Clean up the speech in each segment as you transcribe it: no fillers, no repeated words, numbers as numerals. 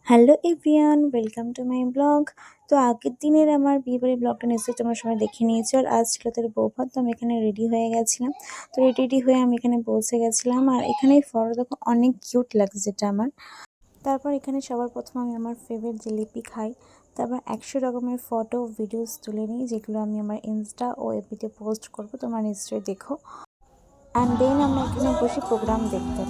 Hello everyone, welcome to my blog. তো আগের দিনের আমার বিয়েবাড়ির ব্লগটা নিশ্চয়ই তোমরা সবাই দেখে নিয়েছো। আর আজ ছিল তার বৌভাত, তো আমি এখানে রেডি হয়ে গেছিলাম। তো রেডি হয়ে আমি এখানে পৌঁছে গেছিলাম। আর এখানে ফটো দেখো অনেক কিউট লাগছে যেটা আমার। তারপর এখানে সবার প্রথম আমি আমার ফেভারিট জিলিপি খাই। তারপর 100 রকমের ফটো ভিডিওস তুলে নিই, যেগুলো আমি আমার ইনস্টা ও এপিতে পোস্ট করবো, তোমরা নিশ্চয়ই দেখো। অ্যান্ড দেন আমরা এখানে বসি প্রোগ্রাম দেখতে।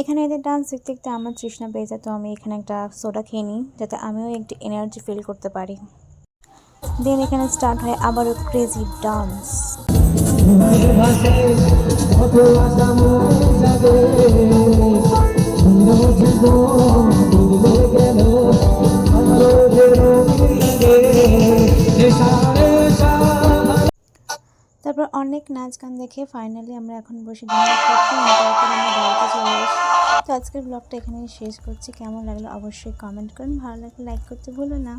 এখানে এদের ডান্স দেখতে দেখতে আমার তৃষ্ণা পেয়ে যায়, তো আমি এখানে একটা সোডা খেয়ে নিই যাতে আমিও একটু এনার্জি ফিল করতে পারি। দেন এখানে স্টার্ট হয় আবারও ক্রেজি ডান্স। তারপর অনেক নাচ গান দেখে ফাইনালি আমরা এখন বসে ডিনার করতে, তারপর আমরা বাড়িতে চলে আসি। তো আজকের ব্লগটা এখানেই শেষ করছি। কেমন লাগলো অবশ্যই কমেন্ট করুন, ভালো লাগলে লাইক করতে ভুলো না।